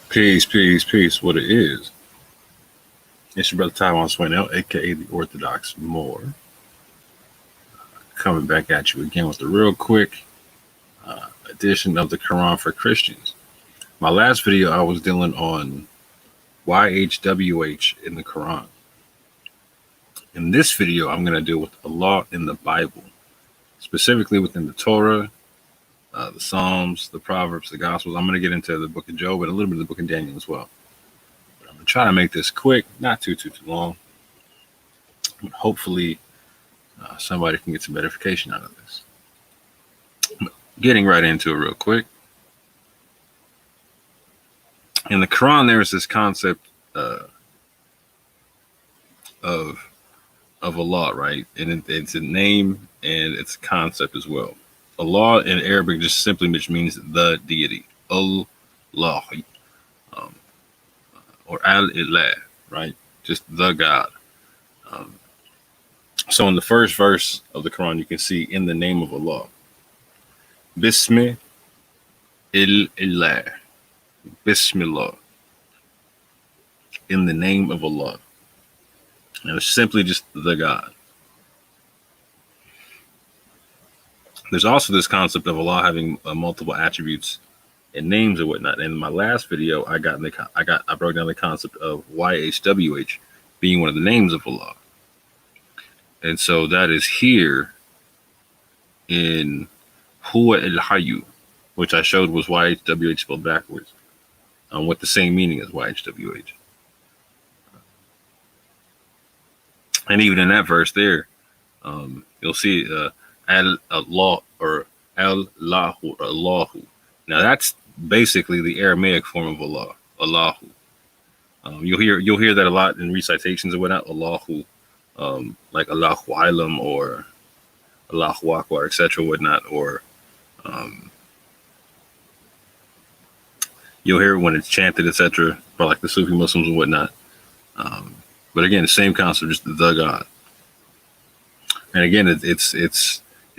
Peace, peace, peace. What it is. It's your brother Taiwan Swainell, aka the Orthodox Moor, coming back at you again with a real quick edition of the Quran for Christians. My last video, I was dealing on YHWH in the Quran. In this video, I'm going to deal with Allah in the Bible, specifically within the Torah, the Psalms, the Proverbs, the Gospels. I'm going to get into the book of Job and a little bit of the book of Daniel as well. But I'm going to try to make this quick, not too long. But hopefully, somebody can get some edification out of this. But getting right into it real quick. In the Quran, there is this concept of Allah, right? And it's a name and it's a concept as well. Allah in Arabic just simply means the deity, Allah, or Al-Ilah, right? Just the God. So in the first verse of the Quran, you can see in the name of Allah, Bismi il-Ilah, Bismillah, in the name of Allah. And it's simply just the God. There's also this concept of Allah having multiple attributes and names and whatnot. And in my last video, I broke down the concept of YHWH being one of the names of Allah. And so that is here in Huwa el-Hayyu, which I showed was YHWH spelled backwards, with the same meaning as YHWH. And even in that verse there, you'll see Al-Allah or Al-Lahu or Allahu. Now that's basically the Aramaic form of Allah, Allahu. You'll hear that a lot in recitations and whatnot, Allahu, like Allahu Alam or Allahu Akbar, etc., whatnot, or you'll hear it when it's chanted, etc., for like the Sufi Muslims and whatnot. But again, the same concept, just the God. And again, it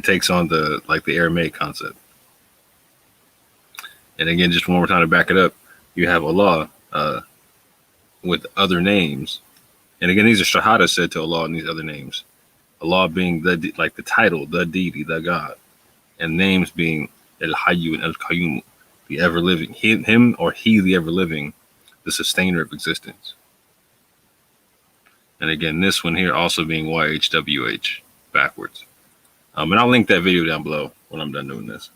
takes on the Aramaic concept. And again, just one more time to back it up, you have Allah with other names. And again, these are shahada said to Allah and these other names. Allah being the title, the deity, the God, and names being El Hayyu and El Qayyum, the ever living, him or he, the ever living, the sustainer of existence. And again, this one here also being YHWH backwards. And I'll link that video down below when I'm done doing this,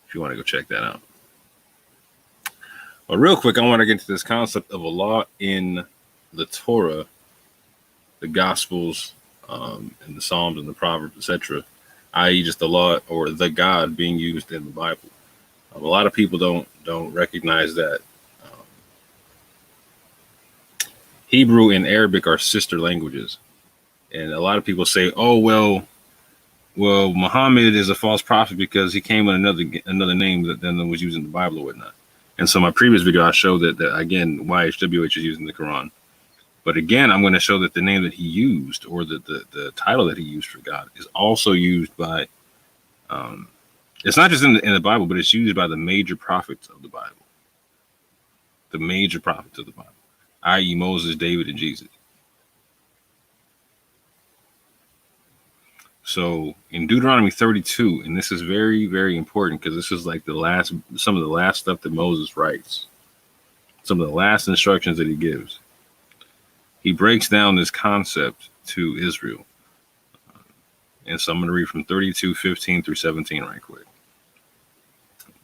if you want to go check that out. But real quick, I want to get into this concept of Allah in the Torah, the Gospels, and the Psalms and the Proverbs, etc., i.e. just Allah or the God being used in the Bible. A lot of people don't recognize that Hebrew and Arabic are sister languages. And a lot of people say, oh, well, Muhammad is a false prophet because he came with another name than was used in the Bible or whatnot. And so my previous video, I showed that again, YHWH is used in the Quran. But again, I'm going to show that the name that he used, or the title that he used for God, is also used by, it's not just in the Bible, but it's used by the major prophets of the Bible. The major prophets of the Bible, i.e. Moses, David, and Jesus. So in Deuteronomy 32, and this is very, very important because this is like some of the last stuff that Moses writes, some of the last instructions that he gives. He breaks down this concept to Israel. And so I'm going to read from 32:15 through 17 right quick.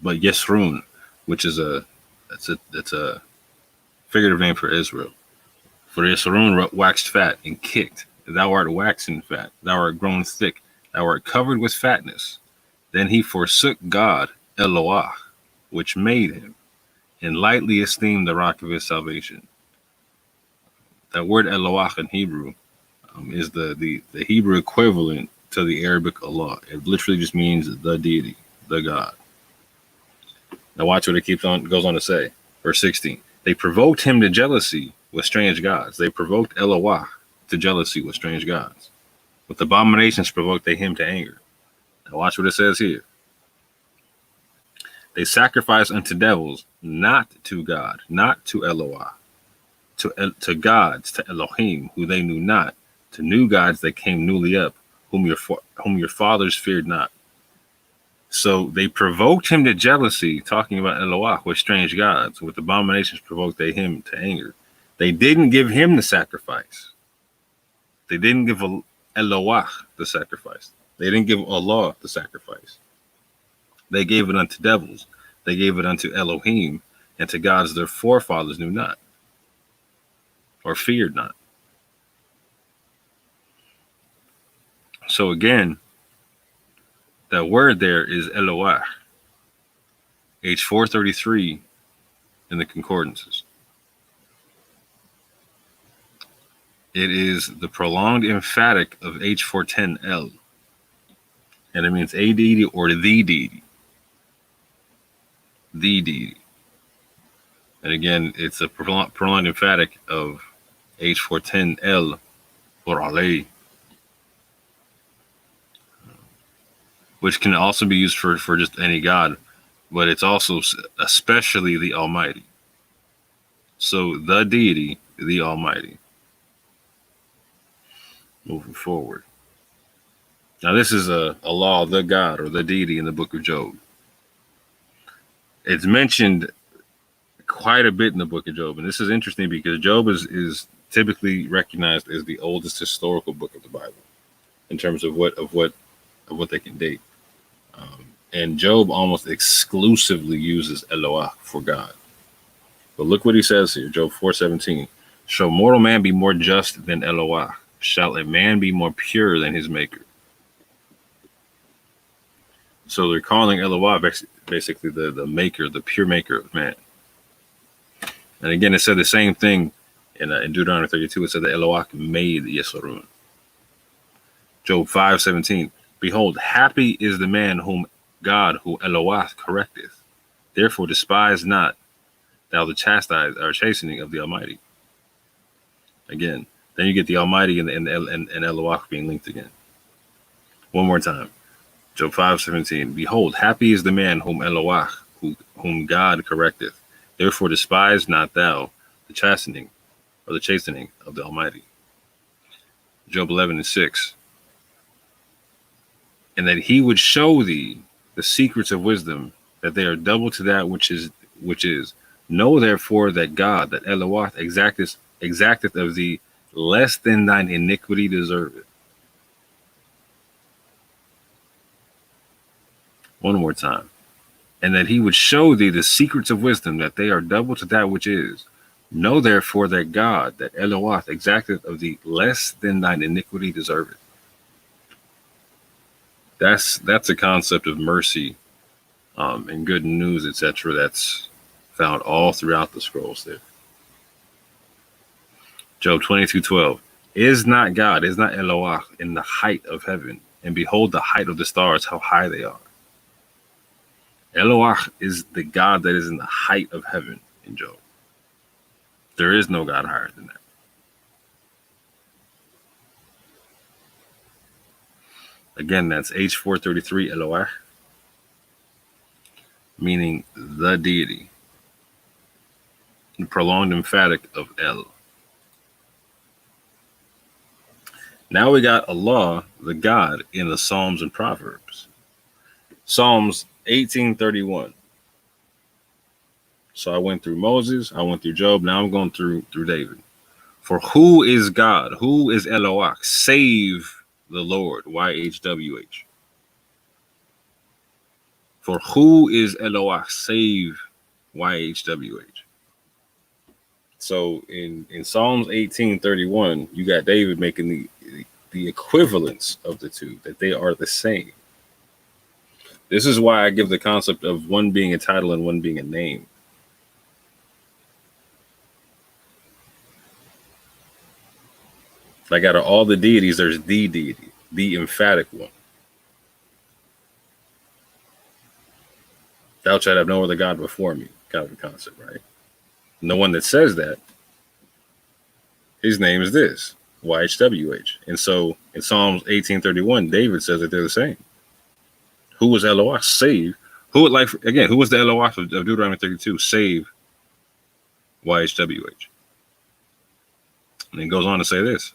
But Yesrun, which is it's a figurative name for Israel. For Yesrun waxed fat and kicked. Thou art waxen fat, thou art grown thick, thou art covered with fatness. Then he forsook God, Eloah, which made him, and lightly esteemed the rock of his salvation. That word Eloah in Hebrew is the Hebrew equivalent to the Arabic Allah. It literally just means the deity, the God. Now watch what it goes on to say. Verse 16. They provoked him to jealousy with strange gods. They provoked Eloah to jealousy with strange gods. With abominations provoked they him to anger. Now watch what it says here. They sacrifice unto devils, not to God, not to Eloah, to gods, to Elohim, who they knew not, to new gods that came newly up, whom your fathers feared not. So they provoked him to jealousy, talking about Eloah with strange gods. With abominations provoked they him to anger. They didn't give him the sacrifice. They didn't give Eloah the sacrifice. They didn't give Allah the sacrifice. They gave it unto devils. They gave it unto Elohim and to gods their forefathers knew not or feared not. So again, that word there is Eloah, H433 in the concordances. It is the prolonged emphatic of H410L, and it means a deity or the deity. The deity. And again, it's a prolonged emphatic of H410L or Ale, which can also be used for just any god, but it's also especially the Almighty. So the deity, the Almighty. Moving forward. Now this is a law, the God or the deity in the book of Job. It's mentioned quite a bit in the book of Job, and this is interesting because Job is typically recognized as the oldest historical book of the Bible in terms of what they can date. And Job almost exclusively uses Eloah for God. But look what he says here, Job 4:17. Shall mortal man be more just than Eloah? Shall a man be more pure than his maker? So they're calling Eloah basically the maker, the pure maker of man. And again, it said the same thing in Deuteronomy 32. It said that Eloah made Yeshurun. Job 5:17. Behold, happy is the man whom God, who Eloah correcteth. Therefore despise not thou the chastise or chastening of the Almighty. Again, then you get the Almighty and Eloah being linked again. One more time. Job 5:17. Behold, happy is the man whom Eloah, whom God correcteth. Therefore despise not thou the chastening or the chastening of the Almighty. Job 11:6. And that he would show thee the secrets of wisdom, that they are double to that which is. Know therefore that God, that Eloah exacteth of thee less than thine iniquity deserveth. One more time. And that he would show thee the secrets of wisdom, that they are double to that which is. Know therefore that God, that Eloah exacteth of thee less than thine iniquity deserveth. That's a concept of mercy and good news, etc. That's found all throughout the scrolls there. Job 22:12. Is not God, is not Eloah in the height of heaven? And behold the height of the stars, how high they are. Eloah is the God that is in the height of heaven in Job. There is no God higher than that. Again, that's H433 Eloah, meaning the deity. The prolonged emphatic of El. Now we got Allah, the God, in the Psalms and Proverbs. Psalms 18:31. So I went through Moses, I went through Job, now I'm going through David. For who is God? Who is Eloah? Save the Lord, YHWH. For who is Eloah? Save YHWH. So in Psalms 18:31, you got David making the equivalence of the two, that they are the same. This is why I give the concept of one being a title and one being a name. Like out of all the deities, there's the deity, the emphatic one. Thou shalt have no other God before me, kind of a concept, right? And the one that says that, his name is this, YHWH. And so in Psalms 18:31, David says that they're the same. Who was Eloah? Save Who would like, again, who was the Eloah of Deuteronomy 32? Save YHWH. And it goes on to say this.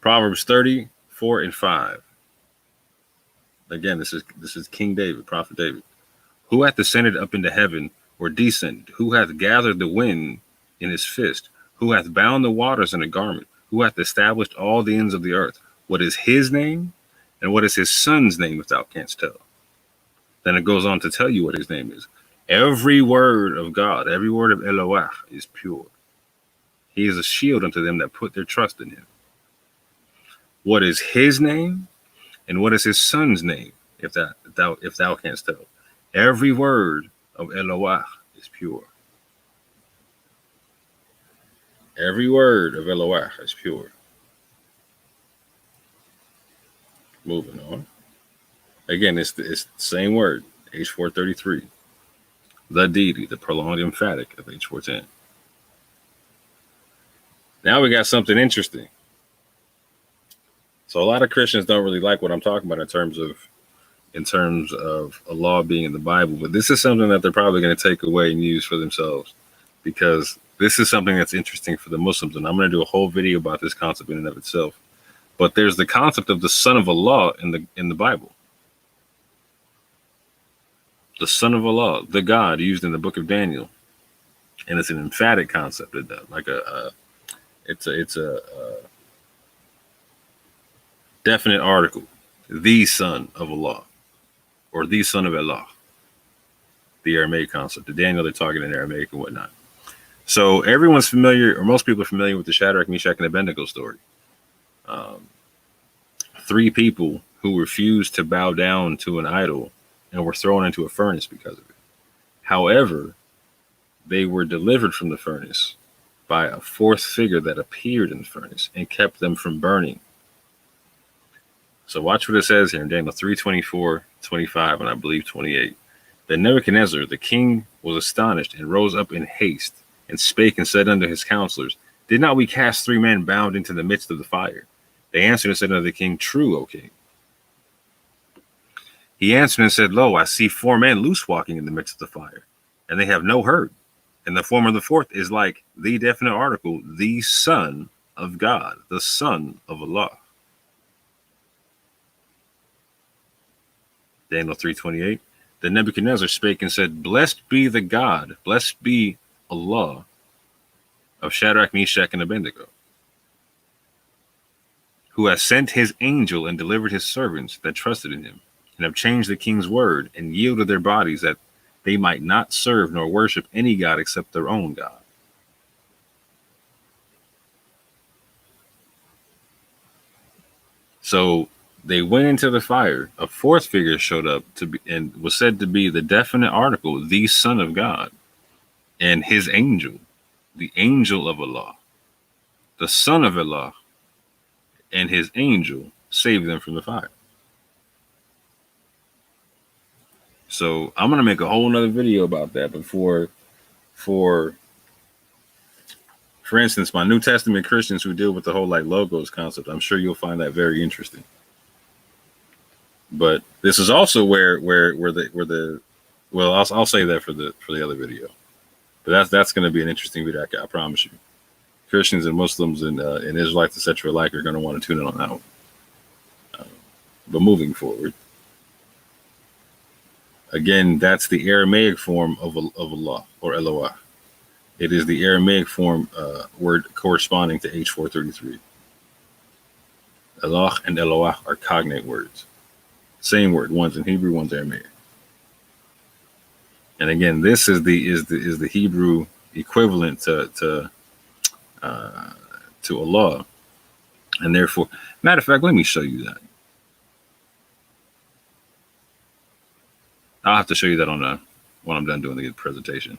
Proverbs 30:4 and 5. Again, this is King David, Prophet David. Who hath ascended up into heaven, or descended? Who hath gathered the wind in his fist? Who hath bound the waters in a garment? Who hath established all the ends of the earth? What is his name? And what is his son's name, if thou canst tell? Then it goes on to tell you what his name is. Every word of God, every word of Eloah is pure. He is a shield unto them that put their trust in him. What is his name? And what is his son's name, if thou canst tell? Every word of Eloah is pure. Every word of Eloah is pure. Moving on. Again, it's the same word, H433. The deity, the prolonged emphatic of H410. Now we got something interesting. So a lot of Christians don't really like what I'm talking about in terms of a law being in the Bible, but this is something that they're probably going to take away and use for themselves, because this is something that's interesting for the Muslims, and I'm going to do a whole video about this concept in and of itself. But there's the concept of the son of Allah in the Bible. The son of Allah, the God used in the book of Daniel, and it's an emphatic concept. It's a definite article, the son of Allah, or the son of Allah, the Aramaic concept. The Daniel, they're talking in Aramaic and whatnot. So everyone's familiar, or most people are familiar with the Shadrach, Meshach, and Abednego story. 3 people who refused to bow down to an idol and were thrown into a furnace because of it. However, they were delivered from the furnace by a 4th figure that appeared in the furnace and kept them from burning. So watch what it says here in Daniel 3:24, 25, and I believe 28. Then Nebuchadnezzar, the king, was astonished and rose up in haste and spake and said unto his counselors, Did not we cast 3 men bound into the midst of the fire? They answered and said unto the king, True, O king. He answered and said, Lo, I see 4 men loose walking in the midst of the fire, and they have no hurt. And the form of the 4th is like the definite article, the Son of God, the Son of Allah. Daniel 3:28. Then Nebuchadnezzar spake and said, Blessed be the God, blessed be Allah of Shadrach, Meshach, and Abednego, who has sent his angel and delivered his servants that trusted in him, and have changed the king's word and yielded their bodies that they might not serve nor worship any God except their own God. So they went into the fire. A 4th figure showed up to be, and was said to be the definite article, the Son of God, and his angel, the angel of Allah, the Son of Allah, and his angel saved them from the fire. So I'm going to make a whole nother video about that. But for instance, my New Testament Christians who deal with the whole like logos concept, I'm sure you'll find that very interesting. But this is also where well, I'll say that for the other video. But that's going to be an interesting video. I promise you. Christians and Muslims and Israelites, etc., alike are going to want to tune in on that one. But moving forward, again, that's the Aramaic form of Allah, or Eloah. It is the Aramaic form word corresponding to H433. Allah and Eloah are cognate words. Same word, one's in Hebrew, one's Aramaic. And again, this is the Hebrew equivalent to Allah, and therefore, matter of fact, let me show you that. I'll have to show you that when I'm done doing the presentation.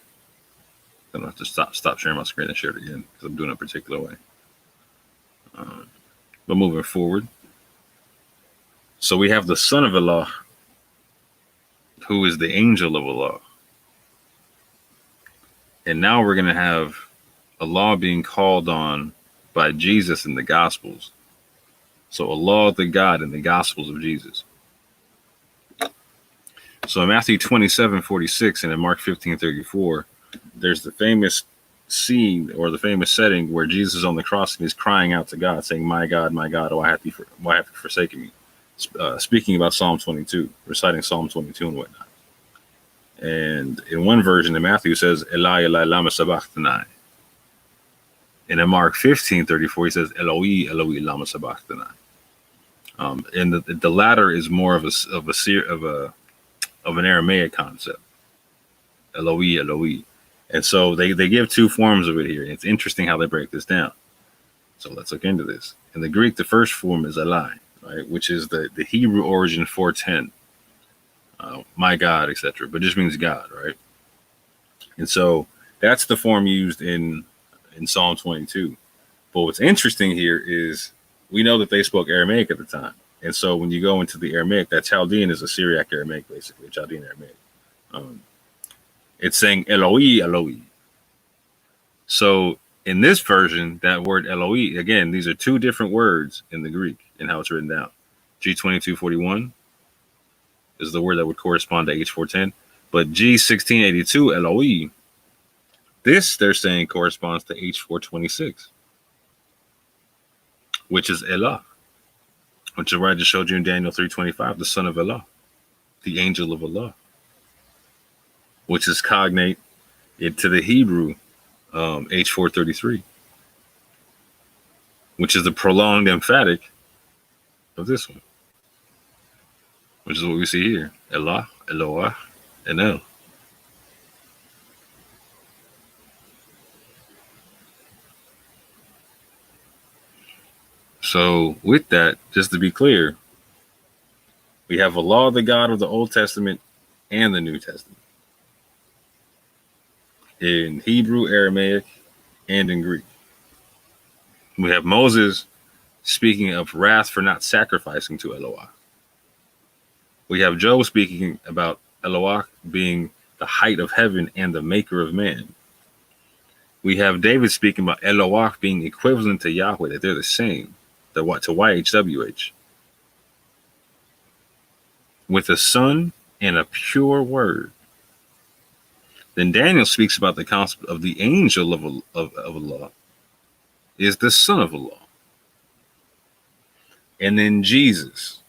I don't have to stop sharing my screen and share it again because I'm doing it a particular way. But moving forward, so we have the Son of Allah, who is the angel of Allah. And now we're going to have Allah being called on by Jesus in the Gospels. So Allah, the God, in the Gospels of Jesus. So in Matthew 27:46 and in Mark 15:34, there's the famous scene or the famous setting where Jesus is on the cross and he's crying out to God, saying, my God, why have you forsaken me? Speaking about Psalm 22, reciting Psalm 22 and whatnot. And in one version, in Matthew, it says, Eli, Eli, lama sabachthani. And in Mark 15:34, he says, Eloi, Eloi, lama sabachthani. And the latter is more of an Aramaic concept, Eloi, Eloi. And so they give two forms of it here. It's interesting how they break this down. So let's look into this. In the Greek, the first form is Eli, right, which is the Hebrew origin 410, my God, etc. But it just means God, right? And so that's the form used in Psalm 22. But what's interesting here is we know that they spoke Aramaic at the time. And so when you go into the Aramaic, that Chaldean is a Syriac Aramaic, basically, Chaldean Aramaic. It's saying Eloi, Eloi. So in this version, that word Eloi, again, these are two different words in the Greek in how it's written down. G2241 is the word that would correspond to H410. But G1682, Eloi, this they're saying corresponds to H426, which is Elah, which is what I just showed you in Daniel 3:25, the son of Elah, the angel of Allah, which is cognate to the Hebrew H433, which is the prolonged emphatic of this one, which is what we see here. Elah, Eloah, and El. So with that, just to be clear, we have Allah, the God of the Old Testament and the New Testament, in Hebrew, Aramaic, and in Greek. We have Moses speaking of wrath for not sacrificing to Eloah. We have Job speaking about Eloah being the height of heaven and the maker of man. We have David speaking about Eloah being equivalent to Yahweh, that they're the same, to YHWH. With a son and a pure word. Then Daniel speaks about the concept of the angel of Allah is the son of Allah. And then Jesus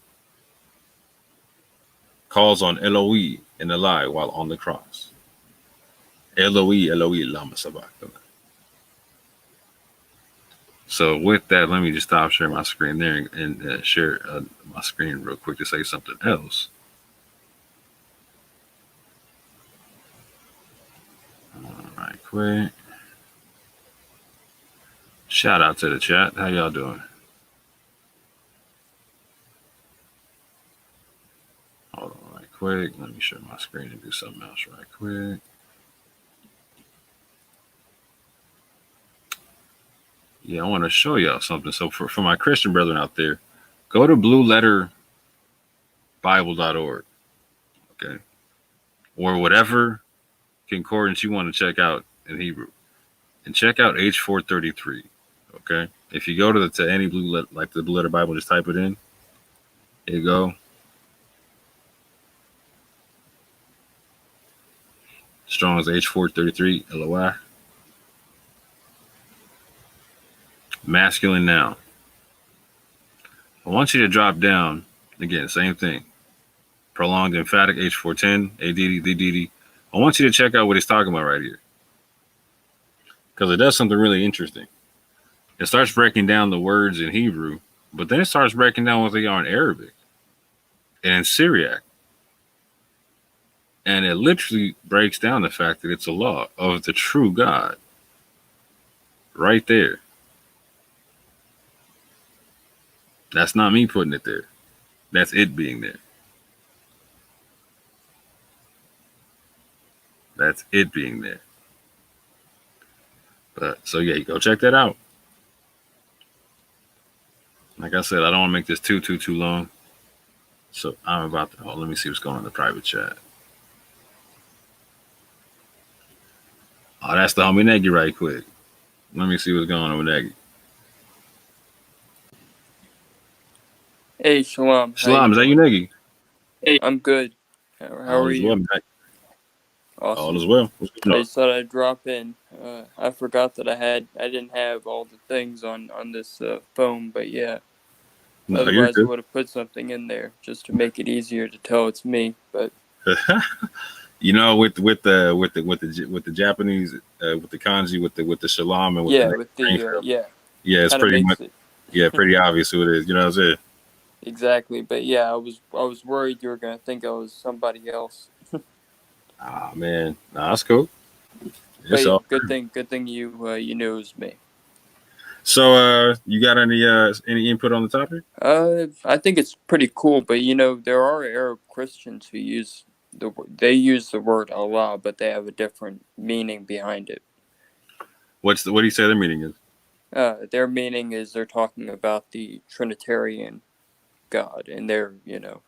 calls on Eloi and Eli while on the cross. Eloi, Eloi, lama sabachthani. So with that, let me just stop sharing my screen there and share my screen real quick to say something else. All right, quick. Shout out to the chat. How y'all doing? Hold on right quick. Let me share my screen and do something else right quick. Yeah, I want to show y'all something. So for my Christian brethren out there, go to blueletterbible.org, okay? Or whatever concordance you want to check out in Hebrew. And check out H433, okay? If you go to any blue letter, like the Blue Letter Bible, just type it in. There you go. Strong's H433, LOI. Masculine noun. I want you to drop down, again, same thing. Prolonged emphatic, H410, ADD, DDD. I want you to check out what he's talking about right here. Because it does something really interesting. It starts breaking down the words in Hebrew, but then it starts breaking down what they are in Arabic and in Syriac. And it literally breaks down the fact that it's a law of the true God. Right there. That's not me putting it there. That's it being there. That's it being there. But so yeah, go check that out. Like I said, I don't want to make this too long. So I'm about to, let me see what's going on in the private chat. Oh, that's the homie Nagy right quick. Let me see what's going on with Nagy. Hey, Shalom. Shalom, is that you, Nagy? Hey, I'm good. How All are is well, you? Mac. All Awesome. is well. What's I going on? just thought I'd drop in. I forgot that I didn't have all the things on this phone, but yeah. No, you're Otherwise, I good. would have put something in there just to make it easier to tell it's me. But You know, with the Japanese, with the kanji, with the shalom, and with the yeah, name with the Greenfield, yeah, yeah, it's kind of pretty much makes it pretty obvious who it is. You know what I'm saying? exactly. But yeah, I was worried you were gonna think I was somebody else. Ah man, nah, that's cool. But It's yeah, all good thing you knew it was me. so. You got any input on the topic? I think it's pretty cool, but there are Arab Christians who they use the word Allah, but they have a different meaning behind it. What do you say their meaning is? Their meaning is they're talking about the Trinitarian God, and so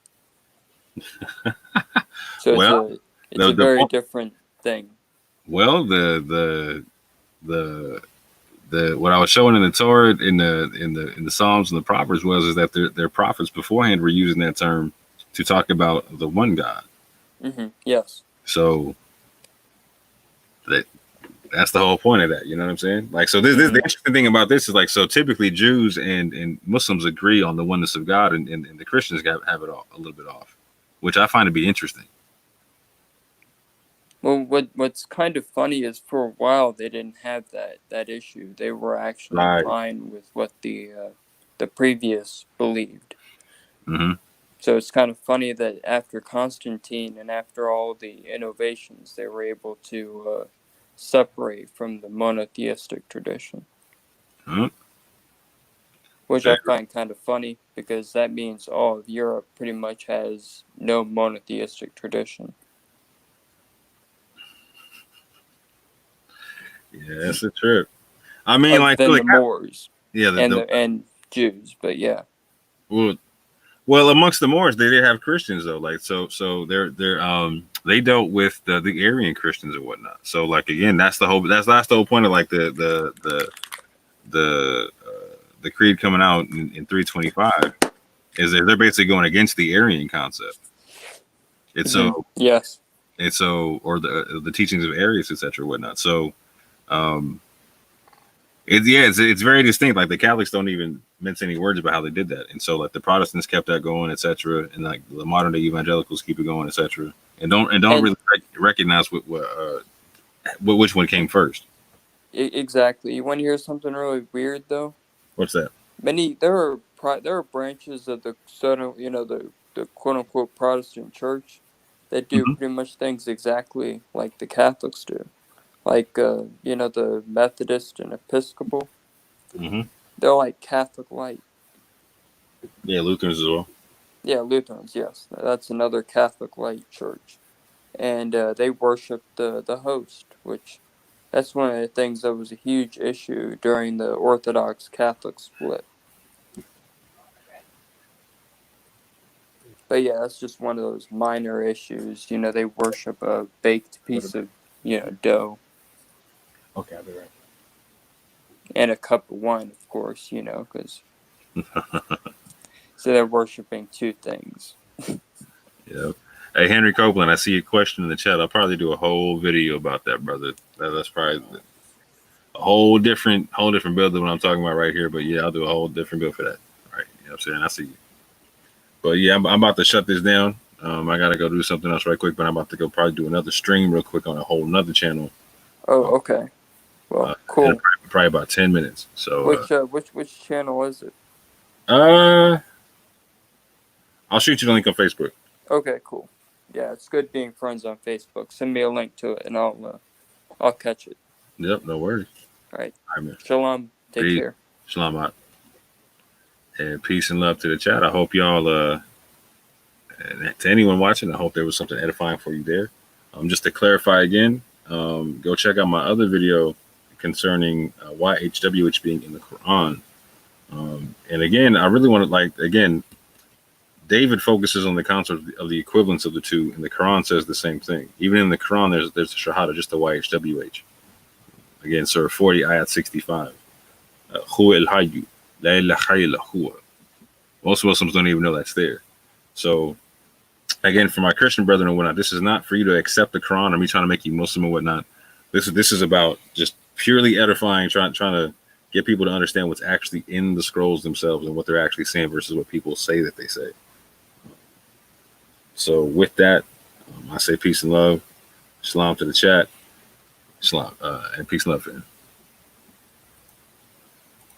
it's Well, a the very point. different thing. Well, the what I was showing in the Torah, in the Psalms and the Proverbs was is that their prophets beforehand were using that term to talk about the one God. Yes. So that that's the whole point of that. You know what I'm saying? Like, so this the interesting thing about this is like, so typically Jews and Muslims agree on the oneness of God, and the Christians have it all a little bit off, which I find to be interesting. Well, what's kind of funny is for a while they didn't have that issue. They were actually in Right. line with what the previous believed. Mm-hmm. So it's kind of funny that after Constantine and after all the innovations, they were able to separate from the monotheistic tradition, Mm-hmm. which I find kind of funny because that means all of Europe pretty much has no monotheistic tradition. Yeah, that's a trip. I mean, Other like, than the Moors yeah, and Jews, but yeah. well, amongst the Moors, they did have Christians though. Like, so they dealt with the Arian Christians and whatnot. So, like, again, that's the whole point of like the creed coming out in 325 is that they're basically going against the Arian concept. It's Yes. or the teachings of Arius, etc., whatnot. So, um, it's very distinct. Like the Catholics don't even mince any words about how they did that, and so like the Protestants kept that going, etc., and like the modern day evangelicals keep it going, etc., and don't And really recognize which one came first. exactly. You want to hear something really weird though? What's that? There are branches of the sort of the quote unquote Protestant church that do Mm-hmm. pretty much things exactly like the Catholics do. Like the Methodist and Episcopal, Mm-hmm. they're like Catholic light. Yeah, Lutherans as well. Yeah, Lutherans, yes, that's another Catholic light church, and they worship the host, which that's one of the things that was a huge issue during the Orthodox Catholic split. But yeah, that's just one of those minor issues. They worship a baked piece of dough Okay, I'll be right. and a cup of wine, of course. Because so they're worshiping two things. Yeah. Hey, Henry Copeland, I see a question in the chat. I'll probably do a whole video about that, brother. That's probably a whole different build than what I'm talking about right here. But yeah, I'll do a whole different build for that. All right. You know what I'm saying? I see you. But yeah, I'm about to shut this down. I got to go do something else right quick, but I'm about to go probably do another stream real quick on a whole nother channel. Oh, okay. Well, cool. Probably about 10 minutes. So which channel is it? I'll shoot you the link on Facebook. Okay, cool. Yeah, it's good being friends on Facebook. Send me a link to it, and I'll catch it. Yep, no worries. All right. Man. Shalom. Take care. Shalom out. And peace and love to the chat. I hope y'all, and to anyone watching, I hope there was something edifying for you there. Just to clarify again, go check out my other video concerning YHWH being in the Quran. And again, I really want to David focuses on the concept of the equivalence of the two, and the Quran says the same thing. Even in the Quran, there's a Shahada, just a YHWH. Again, Surah 40, Ayat 65. Huwa al-Hayyu, la ilaha illa huwa. Most Muslims don't even know that's there. So again, for my Christian brethren and whatnot, this is not for you to accept the Quran or me trying to make you Muslim or whatnot. This is about just purely edifying, trying to get people to understand what's actually in the scrolls themselves and what they're actually saying versus what people say that they say. So with that, I say peace and love. Shalom to the chat. Shalom and peace and love, fam.